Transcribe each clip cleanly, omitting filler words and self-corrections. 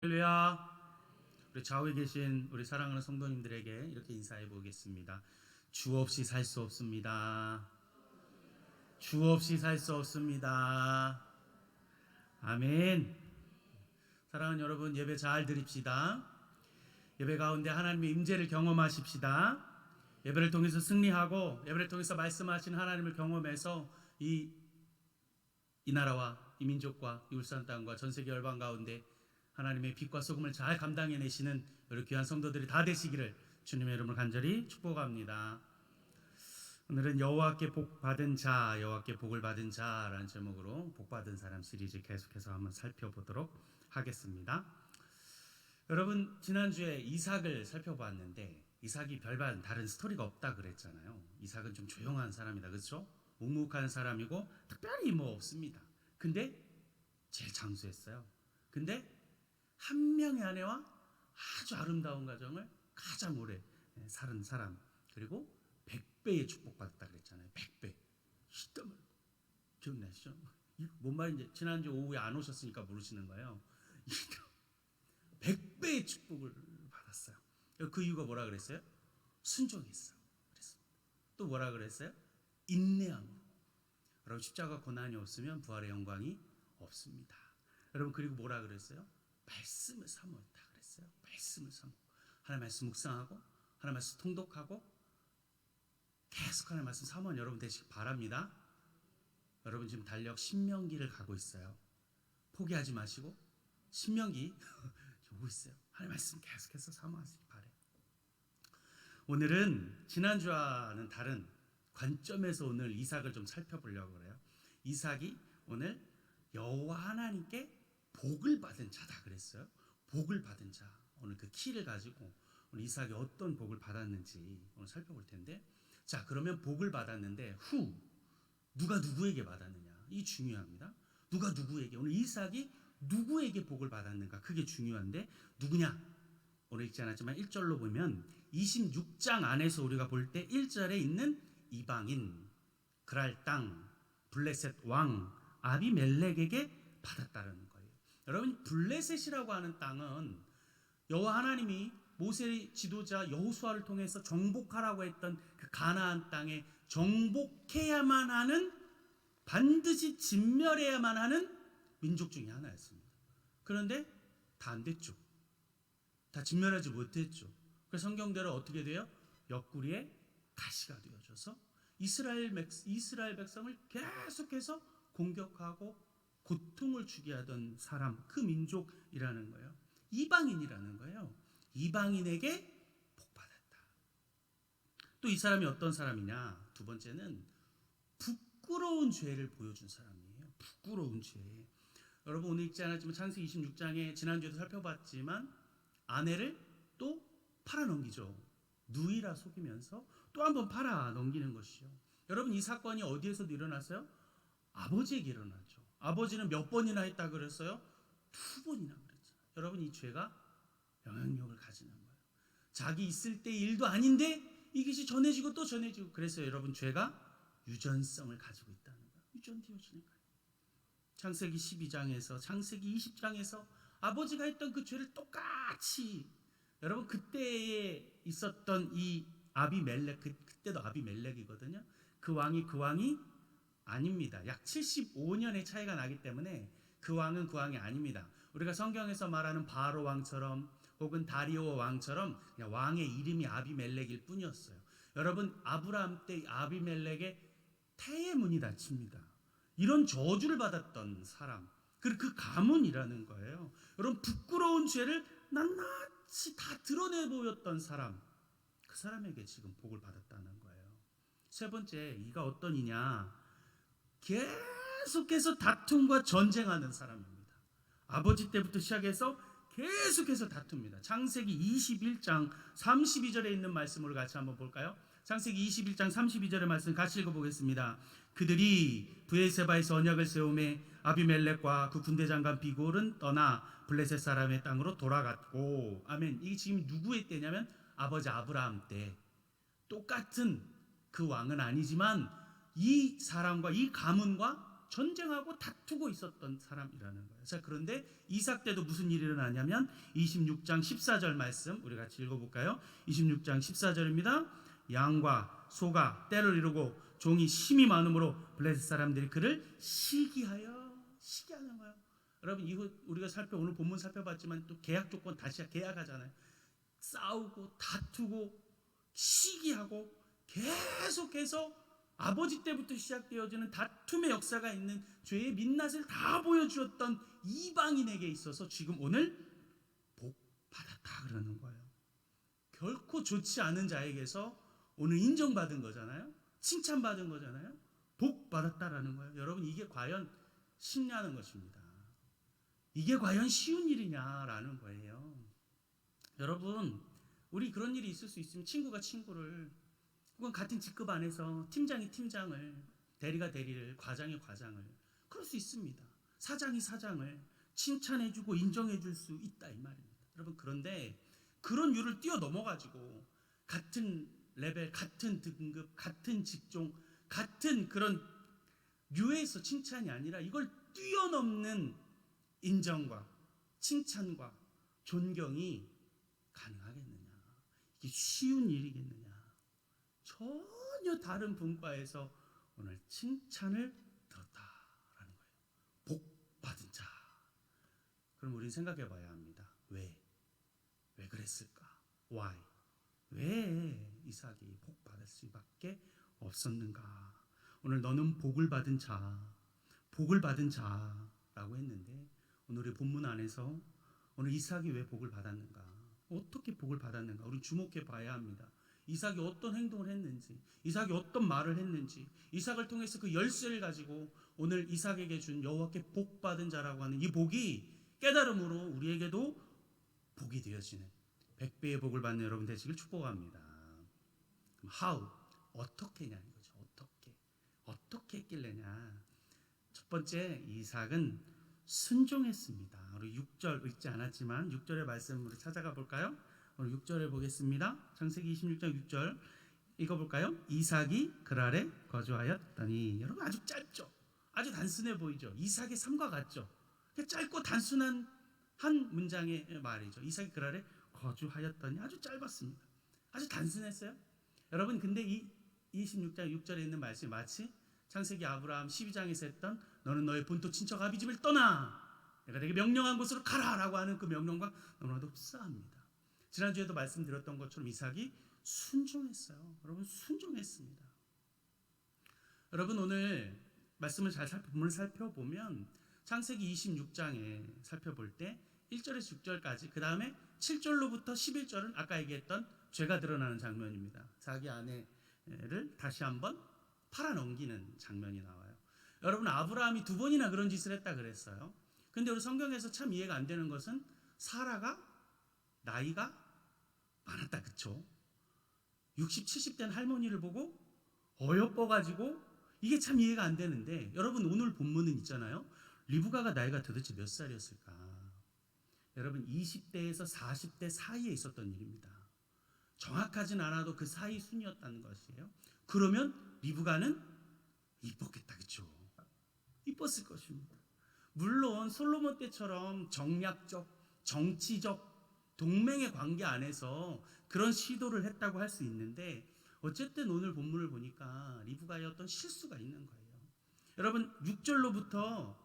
할렐루야. 우리 좌우에 계신 우리 사랑하는 성도님들에게 이렇게 인사해 보겠습니다. 주 없이 살 수 없습니다. 주 없이 살 수 없습니다. 아멘. 사랑하는 여러분, 예배 잘 드립시다. 예배 가운데 하나님의 임재를 경험하십시다. 예배를 통해서 승리하고 예배를 통해서 말씀하신 하나님을 경험해서 이 나라와 이 민족과 이 울산 땅과 전 세계 열방 가운데 하나님의 빛과 소금을 잘 감당해내시는 우리 귀한 성도들이 다 되시기를 주님의 이름으로 간절히 축복합니다. 오늘은 여호와께 복 받은 자, 여호와께 복을 받은 자라는 제목으로 복 받은 사람 시리즈 계속해서 한번 살펴보도록 하겠습니다. 여러분, 지난주에 이삭을 살펴봤는데 이삭이 별반 다른 스토리가 없다 그랬잖아요. 이삭은 좀 조용한 사람이다, 그렇죠? 묵묵한 사람이고 특별히 뭐 없습니다. 근데 제일 장수했어요. 근데 한 명의 아내와 아주 아름다운 가정을 가장 오래 살은 사람, 그리고 100배의 축복받았다 그랬잖아요. 100배. 시점을 기억나시죠? 뭔 말인지 지난주 오후에 안 오셨으니까 모르시는 거예요. 100배의 축복을 받았어요. 그 이유가 뭐라 그랬어요? 순종했어. 그랬습니다. 또 뭐라 그랬어요? 인내함으로. 여러분, 십자가 고난이 없으면 부활의 영광이 없습니다. 여러분, 그리고 뭐라 그랬어요? 말씀을 사모했다 그랬어요. 말씀을 사모. 하나님 말씀 묵상하고 하나님 말씀 통독하고 계속 하나님 말씀 사모하는 여러분 되시기 바랍니다. 여러분 지금 달력 신명기를 가고 있어요. 포기하지 마시고 신명기 오고 있어요. 하나님 말씀 계속해서 사모하시기 바래요. 오늘은 지난주와는 다른 관점에서 오늘 이삭을 좀 살펴보려고 그래요. 이삭이 오늘 여호와 하나님께 복을 받은 자다 그랬어요. 복을 받은 자. 오늘 그 키를 가지고 오늘 이삭이 어떤 복을 받았는지 오늘 살펴볼 텐데, 자, 그러면 복을 받았는데 누가 누구에게 받았느냐, 이 중요합니다. 누가 누구에게, 오늘 이삭이 누구에게 복을 받았는가, 그게 중요한데 누구냐? 오늘 읽지 않았지만 1절로 보면 26장 안에서 우리가 볼 때 1절에 있는 이방인 그랄 땅 블레셋 왕 아비멜렉에게 받았다는 거예요. 여러분, 블레셋이라고 하는 땅은 여호와 하나님이 모세 지도자 여호수아를 통해서 정복하라고 했던 그 가나안 땅에 정복해야만 하는, 반드시 진멸해야만 하는 민족 중에 하나였습니다. 그런데 다 안 됐죠. 다 진멸하지 못했죠. 그래서 성경대로 어떻게 돼요? 옆구리에 가시가 되어져서 이스라엘 백성을 계속해서 공격하고 고통을 주게 하던 사람, 그 민족이라는 거예요. 이방인이라는 거예요. 이방인에게 복받았다. 또 이 사람이 어떤 사람이냐? 두 번째는 부끄러운 죄를 보여준 사람이에요. 부끄러운 죄. 여러분, 오늘 읽지 않았지만 창세기 26장에 지난주에도 살펴봤지만 아내를 또 팔아넘기죠. 누이라 속이면서 또 한 번 팔아넘기는 것이요. 여러분, 이 사건이 어디에서도 일어났어요? 아버지에게 일어났죠. 아버지는 몇 번이나 했다 그랬어요? 2번이나 그랬죠. 여러분, 이 죄가 영향력을 가지는 거예요. 자기 있을 때 일도 아닌데 이것이 전해지고 또 전해지고, 그래서 여러분, 죄가 유전성을 가지고 있다는 거예요. 유전되어지는 거예요. 창세기 12장에서 창세기 20장에서 아버지가 했던 그 죄를 똑같이, 여러분, 그때에 있었던 이 아비멜렉, 그때도 아비멜렉이거든요. 그 왕이 아닙니다. 약 75년의 차이가 나기 때문에 그 왕은 그 왕이 아닙니다. 우리가 성경에서 말하는 바로 왕처럼 혹은 다리오 왕처럼 그냥 왕의 이름이 아비멜렉일 뿐이었어요. 여러분, 아브라함 때 아비멜렉의 태의 문이 닫힙니다. 이런 저주를 받았던 사람, 그 가문이라는 거예요. 여러분, 부끄러운 죄를 낱낱이 다 드러내 보였던 사람, 그 사람에게 지금 복을 받았다는 거예요. 세 번째, 이가 어떤 이냐? 계속해서 다툼과 전쟁하는 사람입니다. 아버지 때부터 시작해서 계속해서 다툽니다. 창세기 21장 32절에 있는 말씀을 같이 한번 볼까요? 창세기 21장 32절의 말씀 같이 읽어보겠습니다. 그들이 브에세바에서 언약을 세우매 아비멜렉과 그 군대 장관 비골은 떠나 블레셋 사람의 땅으로 돌아갔고. 아멘. 이게 지금 누구의 때냐면 아버지 아브라함 때. 똑같은 그 왕은 아니지만 이 사람과 이 가문과 전쟁하고 다투고 있었던 사람이라는 거예요. 자, 그런데 이삭 때도 무슨 일이 일어나냐면 26장 14절 말씀 우리 같이 읽어볼까요? 26장 14절입니다. 양과 소가 때를 이루고 종이 심이 많으므로 블레셋 사람들이 그를 시기하는 거예요. 여러분 이후 우리가 오늘 본문 살펴봤지만 또 계약 조건 다시 계약하잖아요. 싸우고 다투고 시기하고 계속해서 아버지 때부터 시작되어지는 다툼의 역사가 있는 죄의 민낯을 다 보여주었던 이방인에게 있어서 지금 오늘 복 받았다 그러는 거예요. 결코 좋지 않은 자에게서 오늘 인정받은 거잖아요. 칭찬받은 거잖아요. 복 받았다라는 거예요. 여러분 이게 과연 쉽냐는 것입니다. 이게 과연 쉬운 일이냐라는 거예요. 여러분 우리 그런 일이 있을 수 있으면 친구가 친구를 혹은 같은 직급 안에서 팀장이 팀장을, 대리가 대리를, 과장이 과장을 그럴 수 있습니다. 사장이 사장을 칭찬해주고 인정해줄 수 있다 이 말입니다. 여러분 그런데 그런 율을 뛰어넘어가지고 같은 레벨, 같은 등급, 같은 직종, 같은 그런 류에서 칭찬이 아니라 이걸 뛰어넘는 인정과 칭찬과 존경이 가능하겠느냐? 이게 쉬운 일이겠느냐? 전혀 다른 분과에서 오늘 칭찬을 들었다라는 거예요. 복 받은 자. 그럼 우리는 생각해 봐야 합니다. 왜 그랬을까? Why? 왜 이삭이 복 받을 수밖에 없었는가? 오늘 너는 복을 받은 자라고 했는데 오늘 우리 본문 안에서 오늘 이삭이 왜 복을 받았는가? 어떻게 복을 받았는가? 우리 주목해 봐야 합니다. 이삭이 어떤 행동을 했는지, 이삭이 어떤 말을 했는지, 이삭을 통해서 그 열쇠를 가지고 오늘 이삭에게 준 여호와께 복 받은 자라고 하는 이 복이 깨달음으로 우리에게도 복이 되어지는 100배의 복을 받는 여러분 되시길 축복합니다. 그럼 how? 어떻게냐는 거죠. 어떻게 했길래냐? 첫 번째 이삭은 순종했습니다. 우리 6절 읽지 않았지만 6절의 말씀으로 찾아가 볼까요? 오늘 6절에 보겠습니다. 창세기 26장 6절 읽어볼까요? 이삭이 그랄에 거주하였더니. 여러분 아주 짧죠? 아주 단순해 보이죠? 이삭의 삶과 같죠? 짧고 단순한 한 문장의 말이죠. 이삭이 그랄에 거주하였더니 아주 짧았습니다. 아주 단순했어요. 여러분 근데 이 26장 6절에 있는 말씀이 마치 창세기 아브라함 12장에서 했던 너는 너의 본토 친척 아비 집을 떠나 내가 내게 명령한 곳으로 가라라고 하는 그 명령과 너무나도 흡사합니다. 지난주에도 말씀드렸던 것처럼 이삭이 순종했어요. 여러분 순종했습니다. 여러분 오늘 말씀을 본문을 살펴보면 창세기 26장에 살펴볼 때 1절에서 6절까지 그 다음에 7절로부터 11절은 아까 얘기했던 죄가 드러나는 장면입니다. 자기 아내를 다시 한번 팔아넘기는 장면이 나와요. 여러분 아브라함이 2번이나 그런 짓을 했다 그랬어요. 근데 우리 성경에서 참 이해가 안 되는 것은 사라가 나이가 많았다 그쵸? 60, 70 된 할머니를 보고 어여뻐가지고 이게 참 이해가 안 되는데 여러분 오늘 본문은 있잖아요. 리브가가 나이가 도대체 몇 살이었을까? 여러분 20대에서 40대 사이에 있었던 일입니다. 정확하진 않아도 그 사이 순이었다는 것이에요. 그러면 리브가는 이뻤겠다 그쵸? 이뻤을 것입니다. 물론 솔로몬 때처럼 정략적, 정치적 동맹의 관계 안에서 그런 시도를 했다고 할 수 있는데 어쨌든 오늘 본문을 보니까 리브가의 어떤 실수가 있는 거예요. 여러분 6절로부터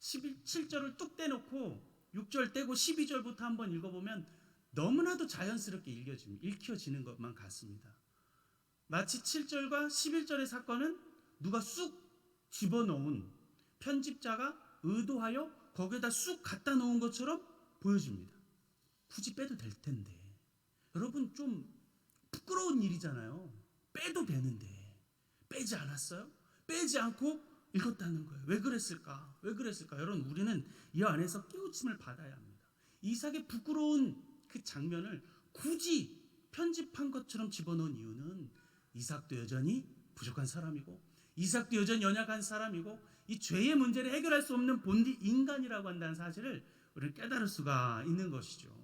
7절을 뚝 떼놓고 6절 떼고 12절부터 한번 읽어보면 너무나도 자연스럽게 읽혀지는 것만 같습니다. 마치 7절과 11절의 사건은 누가 쑥 집어넣은 편집자가 의도하여 거기에다 쑥 갖다 놓은 것처럼 보여집니다. 굳이 빼도 될 텐데 여러분 좀 부끄러운 일이잖아요. 빼도 되는데 빼지 않았어요? 빼지 않고 읽었다는 거예요. 왜 그랬을까? 여러분 우리는 이 안에서 깨우침을 받아야 합니다. 이삭의 부끄러운 그 장면을 굳이 편집한 것처럼 집어넣은 이유는 이삭도 여전히 부족한 사람이고 이삭도 여전히 연약한 사람이고 이 죄의 문제를 해결할 수 없는 본디 인간이라고 한다는 사실을 우리는 깨달을 수가 있는 것이죠.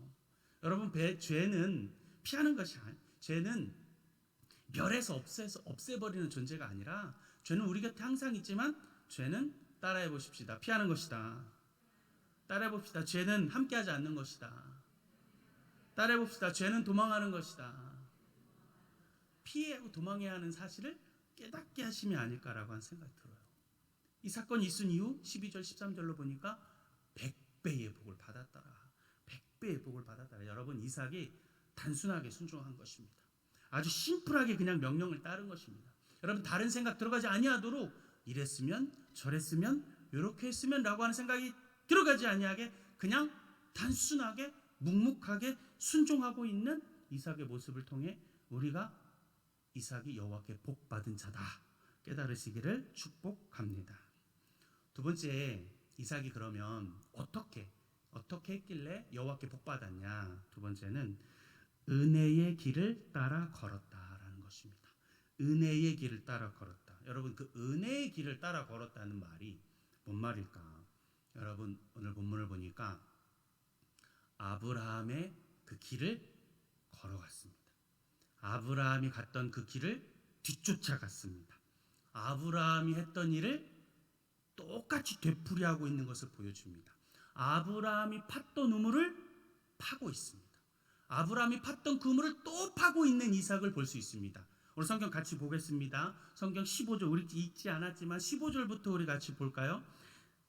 여러분 죄는 피하는 것이 아니에요. 죄는 멸에서 없애버리는 존재가 아니라 죄는 우리 곁에 항상 있지만 죄는 따라해 보십시다. 피하는 것이다. 따라해 봅시다. 죄는 함께하지 않는 것이다. 따라해 봅시다. 죄는 도망하는 것이다. 피하고 도망해야 하는 사실을 깨닫게 하심이 아닐까라고 하는 생각이 들어요. 이 사건이 있은 이후 12절 13절로 보니까 100배의 복을 받았더라. 100배의 복을 받았더라. 여러분, 이삭이 단순하게 순종한 것입니다. 아주 심플하게 그냥 명령을 따른 것입니다. 여러분, 다른 생각 들어가지 아니하도록 이랬으면 저랬으면 이렇게 했으면 라고 하는 생각이 들어가지 아니하게 그냥 단순하게 묵묵하게 순종하고 있는 이삭의 모습을 통해 우리가 이삭이 여호와께 복 받은 자다 깨달으시기를 축복합니다. 두 번째, 이삭이 그러면 어떻게 했길래 여호와께 복 받았냐? 두 번째는 은혜의 길을 따라 걸었다라는 것입니다. 은혜의 길을 따라 걸었다. 여러분, 그 은혜의 길을 따라 걸었다는 말이 뭔 말일까? 여러분, 오늘 본문을 보니까 아브라함의 그 길을 걸어갔습니다. 아브라함이 갔던 그 길을 뒤쫓아갔습니다. 아브라함이 했던 일을 똑같이 되풀이하고 있는 것을 보여줍니다. 아브라함이 팠던 우물을 파고 있습니다. 아브라함이 팠던 그 우물을 또 파고 있는 이삭을 볼 수 있습니다. 오늘 성경 같이 보겠습니다. 성경 15절, 우리 읽지 않았지만 15절부터 우리 같이 볼까요?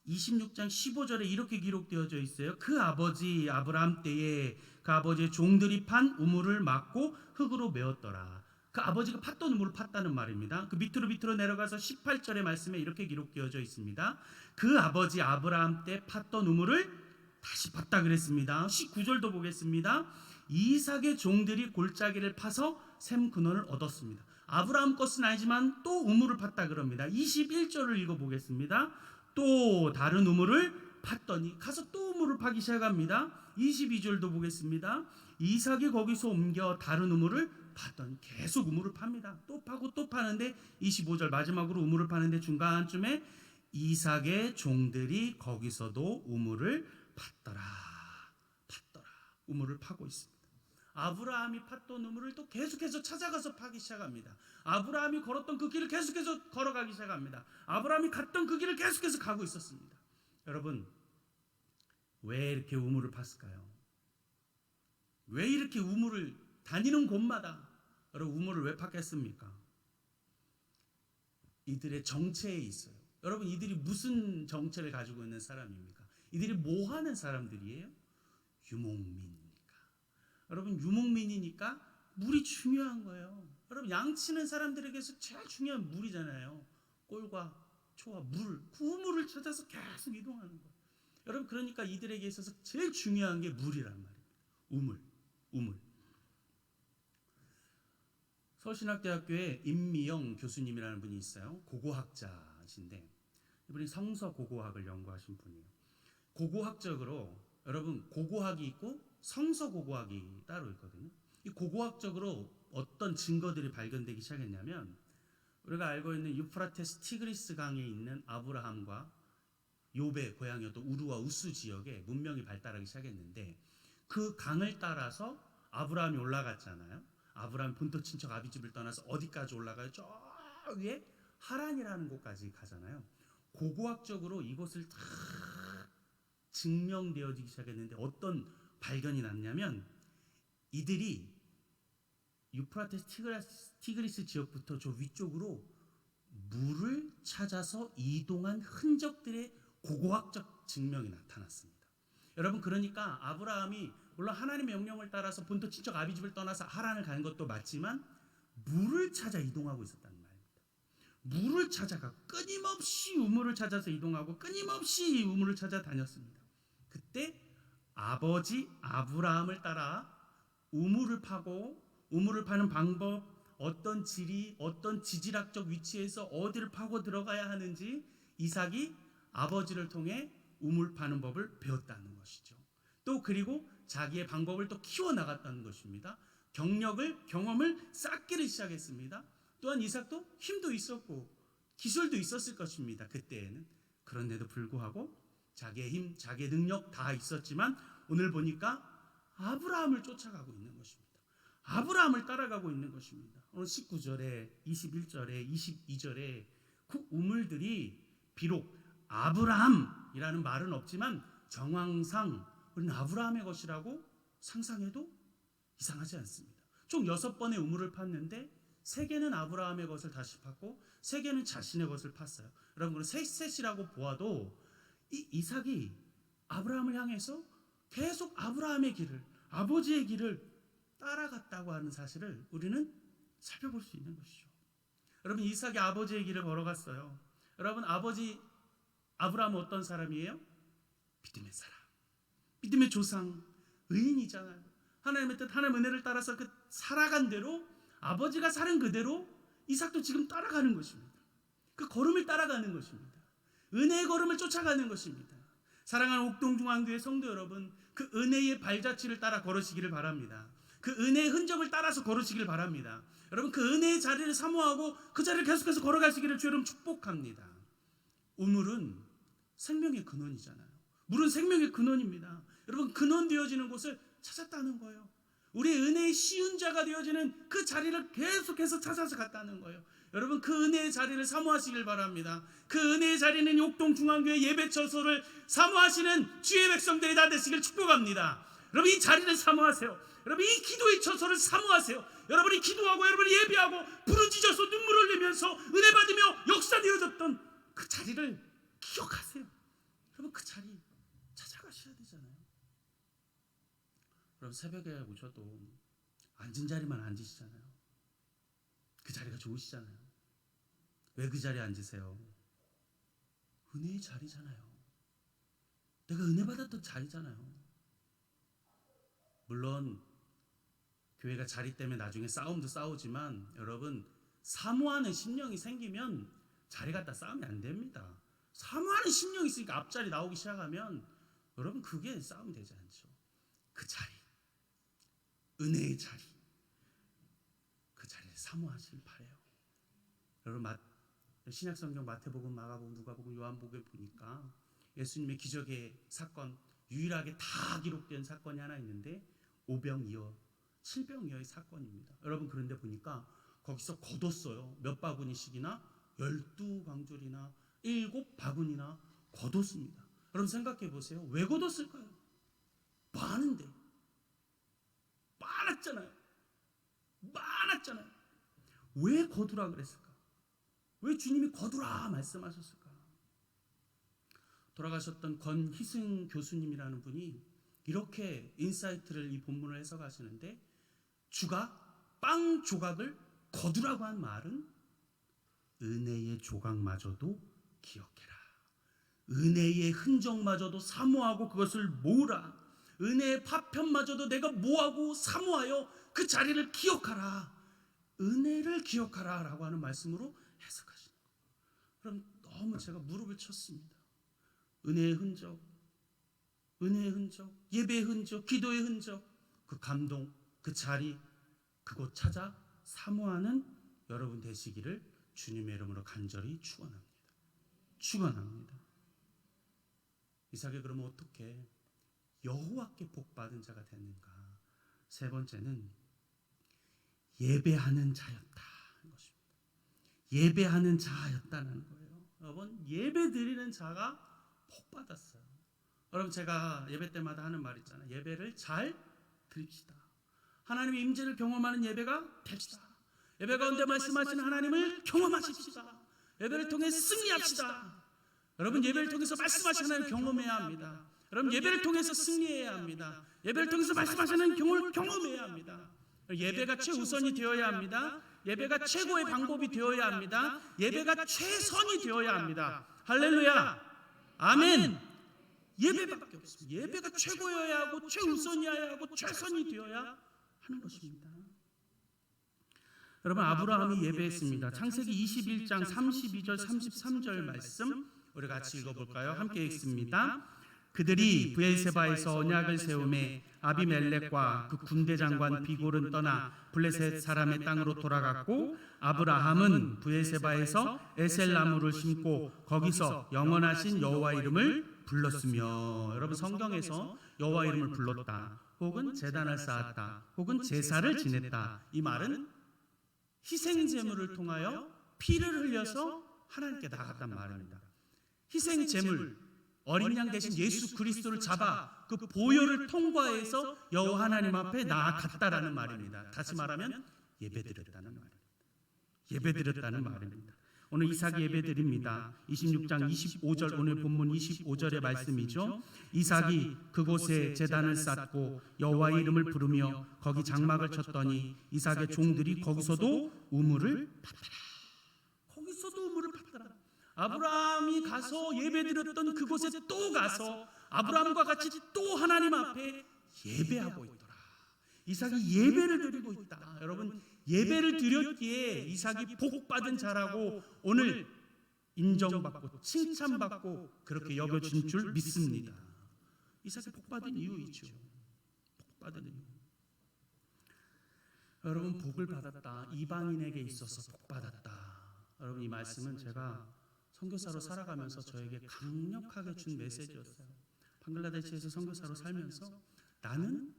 26장 15절에 이렇게 기록되어져 있어요. 그 아버지 아브라함 때에 그 아버지의 종들이 판 우물을 막고 흙으로 메웠더라. 그 아버지가 팠던 우물을 팠다는 말입니다. 그 밑으로 내려가서 18절의 말씀에 이렇게 기록되어져 있습니다. 그 아버지 아브라함 때 팠던 우물을 다시 팠다 그랬습니다. 19절도 보겠습니다. 이삭의 종들이 골짜기를 파서 샘 근원을 얻었습니다. 아브라함 것은 아니지만 또 우물을 팠다 그럽니다. 21절을 읽어보겠습니다. 또 다른 우물을 팠더니 가서 또 우물을 파기 시작합니다. 22절도 보겠습니다. 이삭이 거기서 옮겨 다른 우물을 팠더니 계속 우물을 팝니다. 또 파고 또 파는데 25절 마지막으로 우물을 파는데 중간쯤에 이삭의 종들이 거기서도 우물을 팠더라. 우물을 파고 있습니다. 아브라함이 팠던 우물을 또 계속해서 찾아가서 파기 시작합니다. 아브라함이 걸었던 그 길을 계속해서 걸어가기 시작합니다. 아브라함이 갔던 그 길을 계속해서 가고 있었습니다. 여러분, 왜 이렇게 우물을 팠을까요? 왜 이렇게 우물을 다니는 곳마다 여러분 우물을 왜 팠겠습니까? 이들의 정체에 있어요. 여러분, 이들이 무슨 정체를 가지고 있는 사람입니까? 이들이 뭐 하는 사람들이에요? 유목민입니까? 여러분, 유목민이니까 물이 중요한 거예요. 여러분, 양치는 사람들에게서 제일 중요한 물이잖아요. 꼴과 초와 물, 그 우물을 찾아서 계속 이동하는 거예요. 여러분, 그러니까 이들에게 있어서 제일 중요한 게 물이란 말입니다. 우물. 서울신학대학교에 임미영 교수님이라는 분이 있어요. 고고학자신데 이분이 성서 고고학을 연구하신 분이에요. 고고학적으로 여러분, 고고학이 있고 성서 고고학이 따로 있거든요. 이 고고학적으로 어떤 증거들이 발견되기 시작했냐면, 우리가 알고 있는 유프라테스 티그리스 강에 있는 아브라함과 욥의 고향이었던 우르와 우스 지역에 문명이 발달하기 시작했는데, 그 강을 따라서 아브라함이 올라갔잖아요. 아브라함 본토 친척 아비집을 떠나서 어디까지 올라가요? 저 위에 하란이라는 곳까지 가잖아요. 고고학적으로 이곳을 다 증명되어지기 시작했는데, 어떤 발견이 났냐면, 이들이 유프라테스 티그리스 지역부터 저 위쪽으로 물을 찾아서 이동한 흔적들의 고고학적 증명이 나타났습니다. 여러분, 그러니까 아브라함이 물론 하나님의 명령을 따라서 본토 친척 아비집을 떠나서 하란을 간 것도 맞지만 물을 찾아 이동하고 있었다는 말입니다. 물을 찾아가 끊임없이 우물을 찾아서 이동하고 끊임없이 우물을 찾아 다녔습니다. 그때 아버지 아브라함을 따라 우물을 파고, 우물을 파는 방법, 어떤 지리, 어떤 지질학적 위치에서 어디를 파고 들어가야 하는지 이삭이 아버지를 통해 우물 파는 법을 배웠다는 것이죠. 또 그리고 자기의 방법을 또 키워나갔다는 것입니다. 경험을 쌓기를 시작했습니다. 또한 이삭도 힘도 있었고 기술도 있었을 것입니다. 그때에는. 그런데도 불구하고 자기의 힘, 자기의 능력 다 있었지만 오늘 보니까 아브라함을 쫓아가고 있는 것입니다. 아브라함을 따라가고 있는 것입니다. 오늘 19절에 21절에 22절에 그 우물들이 비록 아브라함이라는 말은 없지만 정황상 우리는 아브라함의 것이라고 상상해도 이상하지 않습니다. 총 6번의 우물을 팠는데 3개는 아브라함의 것을 다시 팠고 3개는 자신의 것을 팠어요. 여러분, 셋이라고 보아도 이 이삭이 아브라함을 향해서 계속 아브라함의 길을, 아버지의 길을 따라갔다고 하는 사실을 우리는 살펴볼 수 있는 것이죠. 여러분, 이삭이 아버지의 길을 걸어갔어요. 여러분, 아버지 아브라함은 어떤 사람이에요? 믿음의 사람, 믿음의 조상, 의인이잖아요. 하나님의 뜻, 하나님의 은혜를 따라서 그 살아간 대로, 아버지가 살은 그대로 이삭도 지금 따라가는 것입니다. 그 걸음을 따라가는 것입니다. 은혜의 걸음을 쫓아가는 것입니다. 사랑하는 옥동중앙교회 성도 여러분, 그 은혜의 발자취를 따라 걸으시기를 바랍니다. 그 은혜의 흔적을 따라서 걸으시길 바랍니다. 여러분, 그 은혜의 자리를 사모하고 그 자리를 계속해서 걸어가시기를 주여 여러분 축복합니다. 우물은 생명의 근원이잖아요. 물은 생명의 근원입니다. 여러분, 근원 되어지는 곳을 찾았다는 거예요. 우리의 은혜의 시운자가 되어지는 그 자리를 계속해서 찾아서 갔다는 거예요. 여러분, 그 은혜의 자리를 사모하시길 바랍니다. 그 은혜의 자리는 옥동중앙교회 예배처소를 사모하시는 주의 백성들이 다 되시길 축복합니다. 여러분, 이 자리를 사모하세요. 여러분, 이 기도의 처소를 사모하세요. 여러분이 기도하고 여러분이 예배하고 부르짖어서 눈물 흘리면서 은혜 받으며 역사되어졌던 그 자리를 기억하세요. 여러분, 그 자리 찾아가셔야 되잖아요. 여러분, 새벽에 오셔도 앉은 자리만 앉으시잖아요. 그 자리가 좋으시잖아요. 왜 그 자리에 앉으세요? 은혜의 자리잖아요. 내가 은혜 받았던 자리잖아요. 물론 교회가 자리 때문에 나중에 싸움도 싸우지만 여러분, 사모하는 심령이 생기면 자리 갖다 싸우면 안 됩니다. 사모하는 심령이 있으니까 앞자리 나오기 시작하면 여러분, 그게 싸움이 되지 않죠. 그 자리, 은혜의 자리, 그 자리를 사모하시길 바래요. 여러분, 신약성경 마태복음, 마가복음, 누가복음, 요한복음에 보니까 예수님의 기적의 사건, 유일하게 다 기록된 사건이 하나 있는데 오병이어, 칠병이어의 사건입니다. 여러분, 그런데 보니까 거기서 거뒀어요. 몇 바구니씩이나 12광줄이나 7바구니나 거뒀습니다. 여러분, 생각해 보세요. 왜 거뒀을까요? 많은데, 많았잖아요. 왜 거두라 그랬을까? 왜 주님이 거두라 말씀하셨을까? 돌아가셨던 권희승 교수님이라는 분이 이렇게 인사이트를, 이 본문을 해석하시는데, 주가 빵 조각을 거두라고 한 말은 은혜의 조각마저도 기억해라. 은혜의 흔적마저도 사모하고 그것을 모으라. 은혜의 파편마저도 내가 모하고 사모하여 그 자리를 기억하라. 은혜를 기억하라 라고 하는 말씀으로 해석하시는 거예요. 그럼 너무 제가 무릎을 쳤습니다. 은혜의 흔적, 은혜의 흔적, 예배의 흔적, 기도의 흔적, 그 감동, 그 자리, 그곳 찾아 사모하는 여러분 되시기를 주님의 이름으로 간절히 축원합니다. 이삭이 그러면 어떻게 여호와께 복받은 자가 됐는가? 세 번째는 예배하는 자였다 하는 것입니다. 예배하는 자였다는 거예요. 여러분, 예배 드리는 자가 복받았어요. 여러분, 제가 예배 때마다 하는 말 있잖아요. 예배를 잘 드립시다. 하나님의 임재를 경험하는 예배가 됩시다. 예배 가운데 말씀하시는 하나님을 경험하십시다. 예배를 통해 승리합시다. 여러분, 예배를 통해서 말씀하시는 하나님을 경험해야 합니다. 여러분, 예배를 통해서 승리해야 합니다. 예배를 통해서 말씀하시는 경험을 경험해야 합니다. 예배가 최우선이 되어야 합니다. 예배가 최고의 방법이 되어야 합니다. 예배가 최선이 되어야 합니다. 할렐루야, 아멘. 예배밖에 없습니다. 예배가 최고여야 하고 최우선이어야 하고 최선이 되어야 하는 것입니다. 여러분, 아브라함이 예배했습니다. 창세기 21장 32절 33절 말씀 우리 같이 읽어볼까요? 함께 읽습니다. 그들이 브엘세바에서 언약을 세우매 아비멜렉과 그 군대 장관 비골은 떠나 블레셋 사람의 땅으로 돌아갔고, 아브라함은 브엘세바에서 에셀나무를 심고 거기서 영원하신 여호와 이름을 불렀으며. 여러분, 성경에서 여호와 이름을 불렀다, 혹은 제단을 쌓았다, 혹은 제사를 지냈다, 이 말은 희생 제물을 통하여 피를 흘려서 하나님께 나갔단 말입니다. 희생 제물 어린 양 대신 예수 그리스도를 잡아 그 보혈을 통과해서 여호와 하나님 앞에 나아갔다라는 말입니다. 다시 말하면 예배드렸다는 말입니다. 예배드렸다는 말입니다. 오늘 이삭이 예배드립니다. 26장 25절 오늘 본문 25절의 말씀이죠. 이삭이 그곳에 제단을 쌓고 여호와의 이름을 부르며 거기 장막을 쳤더니 이삭의 종들이 거기서도 우물을 파더라. 거기서도 우물을 파더라. 아브라함이 가서 예배드렸던 그곳에 또 가서 아브라함과 같이 또 하나님 앞에 예배하고 있더라. 이삭이 예배를 드리고 있다. 여러분, 예배를 드렸기에 이삭이 복받은 자라고 오늘 인정받고 칭찬받고 그렇게 여겨진 줄 믿습니다. 이삭이 복받은 이유이죠. 복받은 이유. 여러분, 복을 받았다. 이방인에게 있어서 복받았다. 여러분, 이 말씀은 제가 선교사로 살아가면서 저에게 강력하게 준 메시지였어요. 방글라데시에서 선교사로 살면서 나는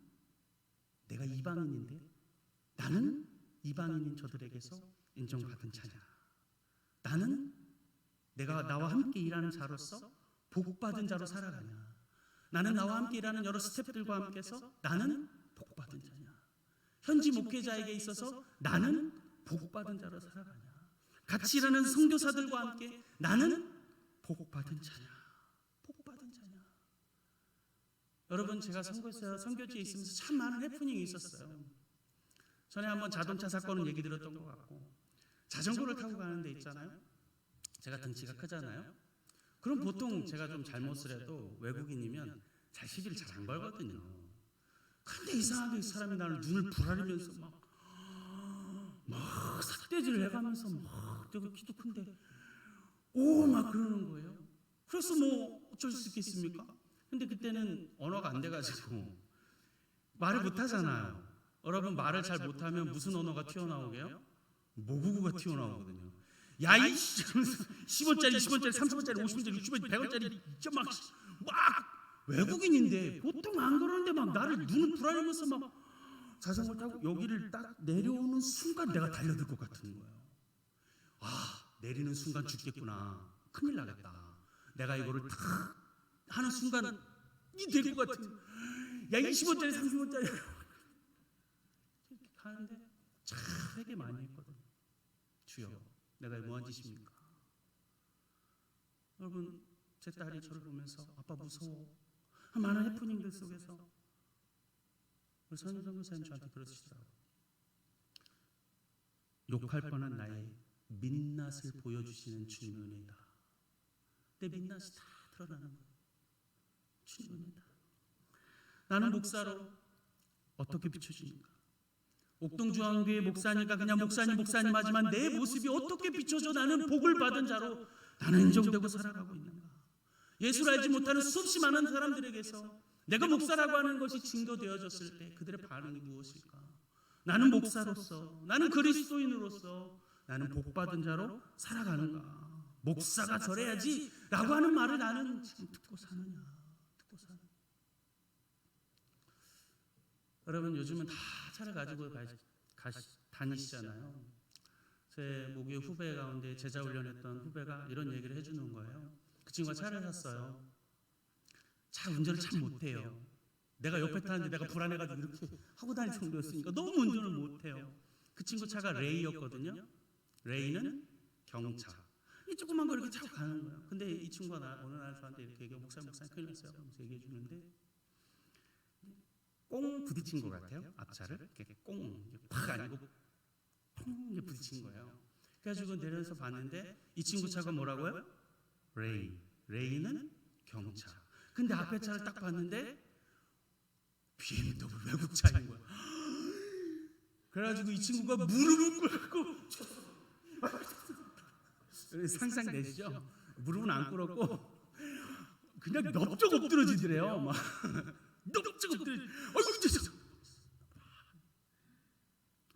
내가 이방인인데 나는 이방인인 저들에게서 인정받은 자냐. 나는 내가 나와 함께 일하는 자로서 복받은 자로 살아가냐. 나는 나와 함께 일하는 여러 스태프들과 함께서 나는 복받은 자냐. 현지 목회자에게 있어서 나는 복받은 자로 살아가냐. 같이 일하는 선교사들과 함께 나는 복받은 자냐. 복받은 자냐. 여러분, 제가 선교지에 있으면서 참 많은 해프닝이 있었어요. 전에 한번 자동차 사건을 얘기 들었던 것 같고, 자전거를 타고 가는 데 있잖아요. 제가 등치가 크잖아요. 그럼 보통 제가 좀 잘못을 해도 외국인이면 잘 시비를 잘 안 걸거든요. 근데 이상하게 이 사람이 나를 눈을 부라리면서 막 삿대질을 해가면서 막 내가 키도 큰데 막 그러는 거예요. 그래서 뭐 어쩔 수 있겠습니까? 근데 그때는 언어가 안 돼가지고 말을 못 하잖아요. 여러분, 말을 잘 못하면 무슨 언어가 튀어나오게요? 모국어가 튀어나오거든요. 야, 이 10원짜리, 20원짜리, 30원짜리, 50원짜리, 60원짜리, 100원짜리 막 외국인인데 보통 안 그러는데 막 나를 눈을 부라리면서 막 자전거 타고 여기를 딱 내려오는 순간 내가 달려들 것 같은 거예요. 내리는 순간 죽겠구나. 큰일 나겠다. 내가 이거를 탁 하는 순간 이 될 것 같은. 야, 20원짜리, 30원짜리 이렇게 가는데 참 되게 많이 했거든요. 주여, 내가 뭐한 짓입니까? 여러분, 제 딸이 저를 보면서 아빠 무서워. 많은 해프닝들 속에서 우리 선교사님 저한테 그러시더라고요. 욕할 뻔한 나의 민낯을 보여주시는 주님의 은혜다. 내 민낯이 다 드러나는 거예요. 주님의 은혜다. 나는 목사로 어떻게 비춰집니까? 옥동중앙교회 목사니까 그냥 목사님 하지만 내 모습이 어떻게 비춰져 나는 복을 받은 자로 나는 인정되고 살아가고 있는가? 예수를 알지 못하는 수없이 많은 사람들에게서 내가 목사라고 하는 것이 증거되어졌을 때 그들의 반응이 무엇일까? 나는 목사로서, 나는 그리스도인으로서 나는 복받은 자로 살아가는가? 목사가 저래야지 라고 하는 말을 나는 지금 듣고 사느냐? 여러분, 요즘은 다 차를 가지고 다니시잖아요. 제 목요 후배 가운데 제자 훈련했던 후배가 이런 얘기를 해주는 거예요. 그 친구가 차를 샀어요. 차 운전을 참 못해요. 내가 옆에 타는데 내가 불안해가지고 이렇게 하고 다닐 정도였으니까 너무 운전을 못해요. 그 친구 차가 레이였거든요. 레이는 경차. 이 조그만 거 이렇게 타고 가는 거예요. 근데 이 친구가 어느 날 저한테 이렇게 얘기해, 목사님 큰일 났어요. 하면서 얘기해 주는데 꽁 부딪힌 것 같아요. 앞차를 이렇게 꽁 팍 아니고 퐁 부딪힌 거예요. 그래가지고 내려서 봤는데 이 친구 차가 뭐라고요? 레이는 경차. 근데 앞에 차를 딱 봤는데 BMW 외국차인 거야. 그래가지고 이 친구가 무릎을 꿇고 상상되시죠? 무릎은 안 꿇었고 그냥 넙적 엎드러지더래요. 막 넙적 엎드러지.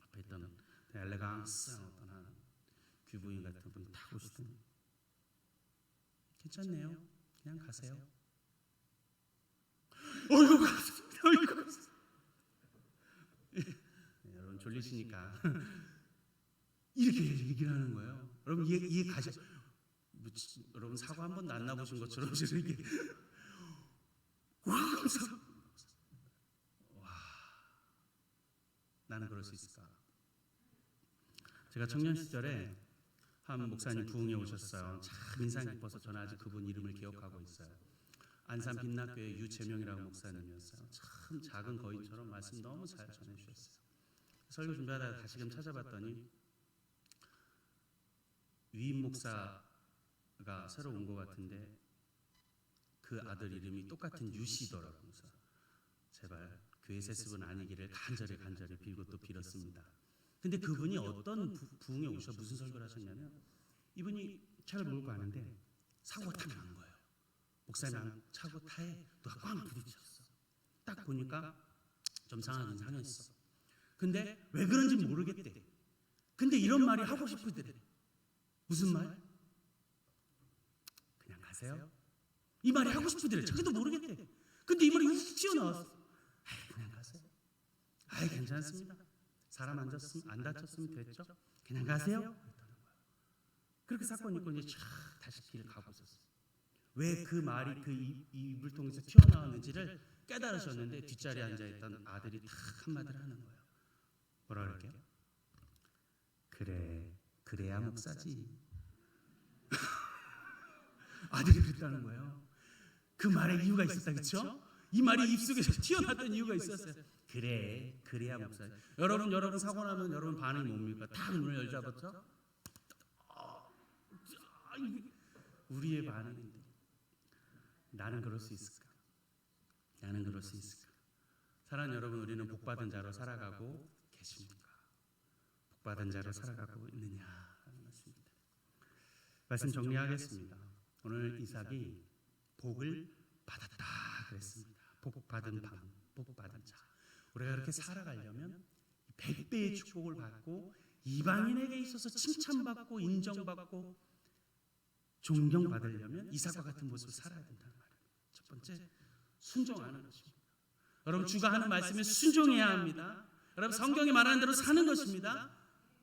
앞에 있던 엘레강스한 어떤 한 귀부인 같은 분 다 보시더니 괜찮네요. 그냥 가세요. 어이구. 여러분 졸리시니까 이렇게 얘기를 하는 거예요. 여러분 이해 가셔? 여러분 사고 한 번도 안 나보신 것처럼 지금 이게 와, 나는 그럴 수 있을까? 제가 청년 시절에 한 목사님 부흥에 오셨어요. 참 인상 깊어서 저는 아직 그분 이름을 기억하고 있어요. 안산 빛나교회 유재명이라고 목사님이었어요. 참 작은 거인처럼 말씀 너무 잘 전해주셨어요. 설교 준비하다가 다시금 찾아봤더니 위임 목사가 새로 온 것 같은데 그 아들 이름이 똑같은 유씨더라고요. 그래서 제발 교회 세습은 아니기를 간절히 빌고 또 빌었습니다. 근데 그분이 어떤 부흥에 오셔 무슨 설교를 하셨냐면 이분이 차를 몰고 가는데 사고가 탁 난 거예요. 목사님 차고 타에 누가 꽝 부딪혔어. 딱 보니까 좀 상하긴 상했어. 근데 왜 그런지 모르겠대. 근데 이런 말이 하고 싶으더래. 무슨 말? 그냥 가세요. 이 말이 하고 싶으더래. 자기도 모르겠대. 근데 이 말이 훅 튀어나왔어. 그냥 가세요. 괜찮습니다. 사람 안 다쳤으면 됐죠. 그냥 가세요. 그렇게 사건 있고 이제 다시 길을 가고 있었어요. 왜 그 말이 그 입을 통해서 튀어나왔는지를 깨달으셨는데 뒷자리에 앉아있던 아들이 탁 한마디를 하는 거예요. 뭐라 그럴게요? 그래야 목사지. 아들이 그랬다는 거예요. 그 말에 이유가 있었다, 그렇죠? 이 말이 입속에서 튀어나왔던 이유가 있었어요. 그래야 목사지. 여러분 사고 나면 여러분 반응이 뭡니까? 다 문을 열자부터 우리의 반응인데 나는 그럴 수 있을까? 나는 그럴 수 있을까? 사랑하는 여러분, 우리는 복받은 자로 살아가고 계십니까? 복받은 자로 살아가고 있느냐 하는 말씀입니다. 말씀 정리하겠습니다. 오늘 이삭이 복을 받았다 그랬습니다. 복받은 자. 우리가 그렇게 살아가려면 100배의 축복을 받고 이방인에게 있어서 칭찬받고 인정받고 존경받으려면 이삭과 같은 모습을 살아야 된다는 말이에요. 첫 번째, 순종하는 것입니다. 여러분, 주가 하는 말씀에 순종해야 합니다. 여러분, 성경이 말하는 대로 사는 것입니다.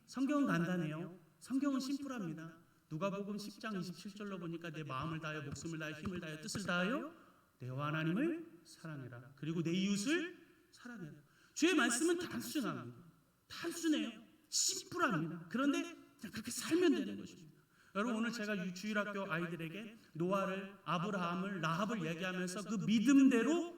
성경은 간단해요. 성경은 심플합니다. 누가복음 10장 27절로 보니까 내 마음을 다하여 목숨을 다하여 힘을 다하여 뜻을 다하여 내와 하나님을 사랑해라. 그리고 내 이웃을 사랑해라. 주의 말씀은 단순해요. 심플합니다. 그런데 그냥 그렇게 살면 되는 것입니다. 여러분, 오늘 제가 주일학교 아이들에게 노아를, 아브라함을, 라합을 얘기하면서 그 믿음대로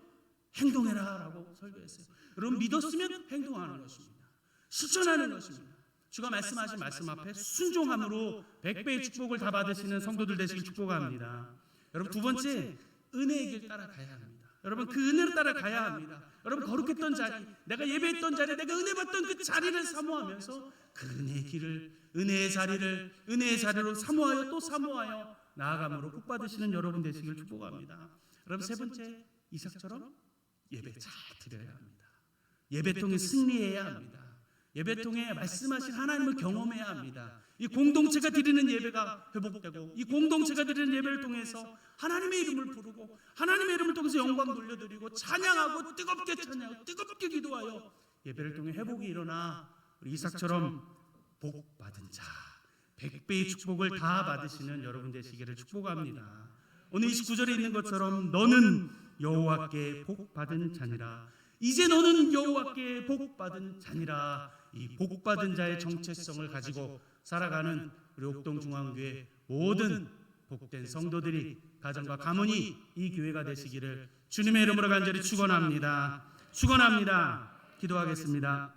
행동해라 라고 설교했어요. 여러분, 믿었으면 행동하는 것입니다. 실천하는 것입니다. 주가 말씀하신 말씀 앞에 순종함으로 100배의 축복을 다 받으시는 성도들 되시길 축복합니다. 여러분, 두 번째, 은혜의 길 따라가야 합니다. 여러분, 그 은혜로 따라가야 합니다. 여러분, 거룩했던 자리, 내가 예배했던 자리, 내가 은혜 받던 그 자리를 사모하면서 그 은혜의 길을, 은혜의 자리로 사모하여 또 사모하여 나아감으로 복 받으시는 여러분 되시길 축복합니다. 여러분, 세 번째, 이삭처럼 예배 잘 드려야 합니다. 예배통에 승리해야 합니다. 예배통에 말씀하신 하나님을 경험해야 합니다. 이 공동체가 드리는 예배가 회복되고 이 공동체가 드리는 예배를 통해서 하나님의 이름을 부르고 하나님의 이름을 통해서 영광 돌려드리고 찬양하고 뜨겁게 찬양하고 뜨겁게 기도하여 예배를 통해 회복이 일어나 우리 이삭처럼 복 받은 자 100배의 축복을 다 받으시는 여러분 되시기를 축복합니다. 오늘 29절에 있는 것처럼 너는 여호와께 복 받은 자니라. 이제 너는 여호와께 복 받은 자니라. 이 복 받은 자의 정체성을 가지고 살아가는 우리 옥동중앙교회 모든 복된 성도들이 가정과 가문이 이 교회가 되시기를 주님의 이름으로 간절히 축원합니다. 기도하겠습니다.